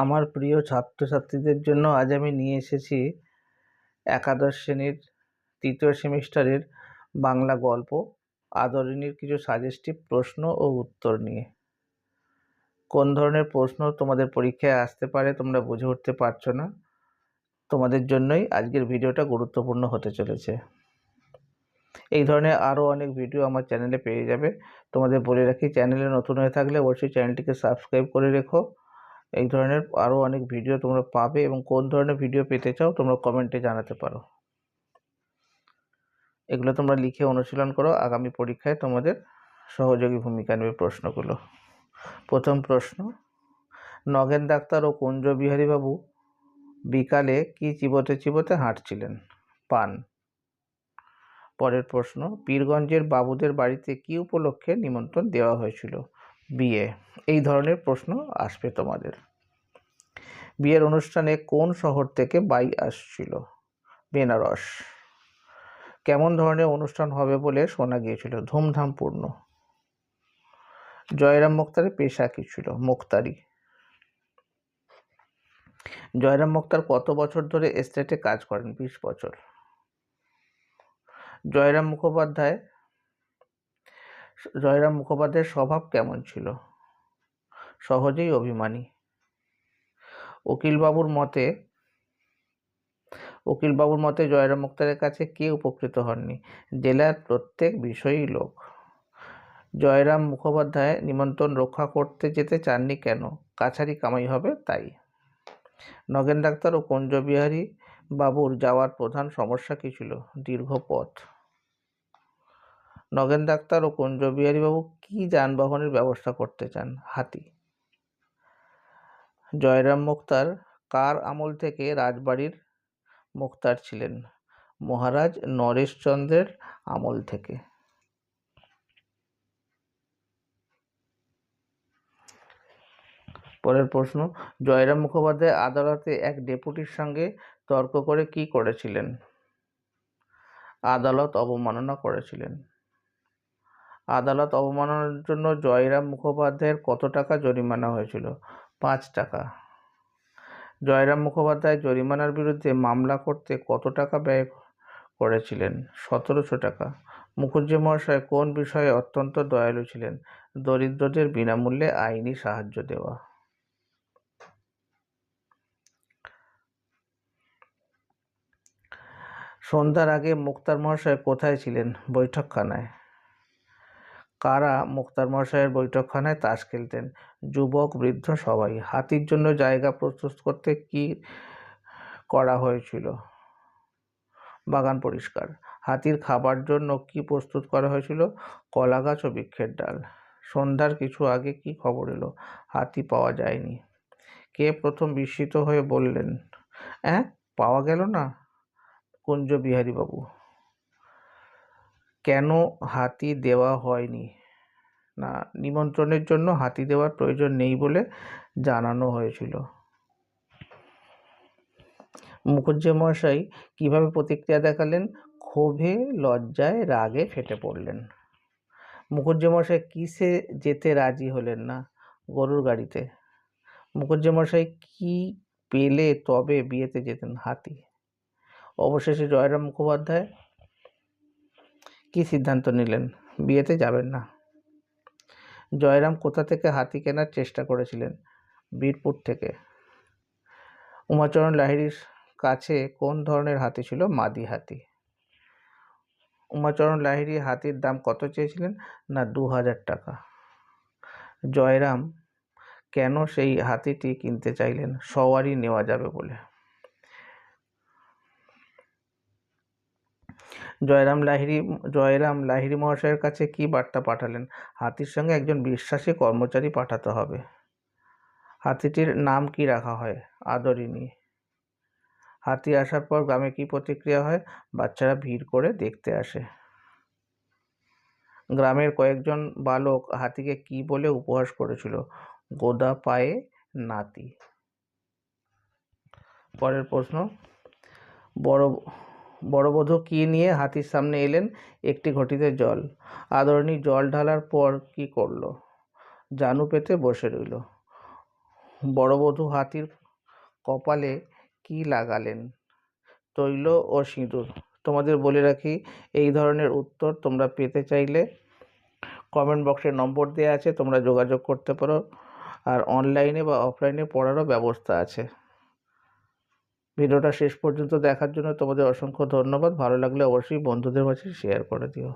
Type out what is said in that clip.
আমার প্রিয় ছাত্রছাত্রীদের জন্য আজ আমি নিয়ে এসেছি একাদশ শ্রেণীর তৃতীয় সেমিস্টারের বাংলা গল্প আদরিণীর কিছু সাজেস্টিভ প্রশ্ন ও উত্তর নিয়ে। কোন ধরনের প্রশ্ন তোমাদের পরীক্ষায় আসতে পারে তোমরা বুঝে উঠতে পারছো না, তোমাদের জন্যই আজকের ভিডিওটা গুরুত্বপূর্ণ হতে চলেছে। এই ধরনের আরও অনেক ভিডিও আমার চ্যানেলে পেয়ে যাবে। তোমাদের বলে রাখি, চ্যানেলে নতুন হয়ে থাকলে অবশ্যই চ্যানেলটিকে সাবস্ক্রাইব করে রেখো। এই ধরনের আরও অনেক ভিডিও তোমরা পাবে, এবং কোন ধরনের ভিডিও পেতে চাও তোমরা কমেন্টে জানাতে পারো। এগুলো তোমরা লিখে অনুশীলন করো, আগামী পরীক্ষায় তোমাদের সহযোগী ভূমিকা নেবে প্রশ্নগুলো। প্রথম প্রশ্ন, নগেন ডাক্তার ও কুঞ্জবিহারীবাবু বিকালে কি চিবোতে চিবোতে হাঁটছিলেন? পান। পরের প্রশ্ন, পীরগঞ্জের বাবুদের বাড়িতে কি উপলক্ষে নিমন্ত্রণ দেওয়া হয়েছিল? বিয়ে। এই ধরনের প্রশ্ন আসবে তোমাদের। বিয়ের অনুষ্ঠানে কোন শহর থেকে বাই আসছিল? বেনারস। কেমন ধরনের অনুষ্ঠান হবে বলে শোনা গিয়েছিল? ধুমধামপূর্ণ। জয়রাম মুক্তারের পেশা কি ছিল? মুক্তারি। জয়রাম মুক্তার কত বছর ধরে এস্টেটে কাজ করেন? 20 বছর। জয়রাম মুখোপাধ্যায়ের স্বভাব কেমন ছিল? সহজেই অভিমানী। উকিলবাবুর মতে জয়রাম মুক্তারের কাছে কে উপকৃত হননি? জেলার প্রত্যেক বিষয়ী লোক। জয়রাম মুখোপাধ্যায় নিমন্ত্রণ রক্ষা করতে যেতে চাননি কেন? কাছারি কামাই হবে তাই। নগেন ডাক্তার ও কুঞ্জবিহারী বাবুর যাওয়ার প্রধান সমস্যা কী ছিল? দীর্ঘ পথ। নগেন ডাক্তার ও কুঞ্জবিহারী বাবু কি যানবাহনের ব্যবস্থা করতে চান? হাতি। জয়রাম মুক্তার কার আমল থেকে রাজবাড়ির মুক্তার ছিলেন? মহারাজ নরেশচন্দ্রের আমল থেকে। পরের প্রশ্ন, জয়রাম মুখোপাধ্যায় আদালতে এক ডেপুটির সঙ্গে তর্ক করে কি করেছিলেন? আদালত অবমাননা করেছিলেন। আদালত অবমাননার জন্য জয়রাম মুখোপাধ্যায়ের কত টাকা জরিমানা হয়েছিল? 5 টাকা। জয়রাম মুখোপাধ্যায় জরিমানার বিরুদ্ধে মামলা করতে কত টাকা ব্যয় করেছিলেন? 1700 টাকা। মুখুজ্জে মহাশয় কোন বিষয়ে অত্যন্ত দয়ালু ছিলেন? দরিদ্রদের বিনামূল্যে আইনি সাহায্য দেওয়া। সন্ধ্যার আগে মুক্তার মহাশয় কোথায় ছিলেন? বৈঠকখানায়। কারা মুক্তার মহাশয়ের বৈঠকখানায় তাস খেলতেন? যুবক বৃদ্ধ সবাই। হাতির জন্য জায়গা প্রস্তুত করতে কি করা হয়েছিল? বাগান পরিষ্কার। হাতির খাবার জন্য কি প্রস্তুত করা হয়েছিল? কলা গাছ ও বৃক্ষের ডাল। সন্ধ্যার কিছু আগে কি খবর এলো? হাতি পাওয়া যায়নি। কে প্রথম বিস্মিত হয়ে বললেন, পাওয়া গেল না? কুঞ্জবিহারী বাবু। কেন হাতি দেওয়া হয়নি? না, নিমন্ত্রণের জন্য হাতি দেওয়ার প্রয়োজন নেই বলে জানানো হয়েছিল। মুখুজ্জে মহাশয় কিভাবে প্রতিক্রিয়া দেখালেন? ক্ষোভে, লজ্জায়, রাগে ফেটে পড়লেন। মুখুজ্জে মহাশয় কিসে যেতে রাজি হলেন না? গরুর গাড়িতে। মুখুজ্জে মহাশয় কি পেলে তবে বিয়েতে যেতেন? হাতি। অবশেষে জয়রাম মুখোপাধ্যায় কি সিদ্ধান্ত নিলেন? বিয়েতে যাবেন না। জয়রাম কোথা থেকে হাতি কেনার চেষ্টা করেছিলেন? বীরপুর থেকে। উমাচরণ লাহিড়ীর কাছে কোন ধরনের হাতি ছিল? মাদি হাতি। উমাচরণ লাহিড়ী হাতির দাম কত চেয়েছিলেন? না, 2000 টাকা। জয়রাম কেন সেই হাতিটি কিনতে চাইলেন? সওয়ারি নেওয়া যাবে বলে। জয়রাম লাহিড়ী মহাশয়ের কাছে কি বার্তা পাঠালেন? হাতির সঙ্গে একজন বিশ্বাসী কর্মচারী পাঠাতে হবে। হাতিটির নাম কি রাখা হয়? আদরিণী। হাতি আসার পর গ্রামে কি প্রতিক্রিয়া হয়? বাচ্চারা ভিড় করে দেখতে আসে। গ্রামের কয়েকজন বালক হাতিকে কি বলে উপহাস করেছিল? গোদা পায়ে নাতি। পরের প্রশ্ন, বড়বধূ কি নিয়ে হাতির সামনে এলেন? একটি ঘটিতে জল। আদরিণী জল ঢালার পর কি করল? জানু পেতে বসে রইল। বড় বধূ হাতির কপালে কি লাগালেন? তৈল ও সিঁদুর। তোমাদের বলে রাখি, এই ধরনের উত্তর তোমরা পেতে চাইলে কমেন্ট বক্সে নম্বর দেওয়া আছে, তোমরা যোগাযোগ করতে পারো। আর অনলাইনে বা অফলাইনে পড়ারও ব্যবস্থা আছে। ভিডিওটা শেষ পর্যন্ত দেখার জন্য তোমাদের অসংখ্য ধন্যবাদ। ভালো লাগলে অবশ্যই বন্ধুদের মাঝে শেয়ার করে দিও।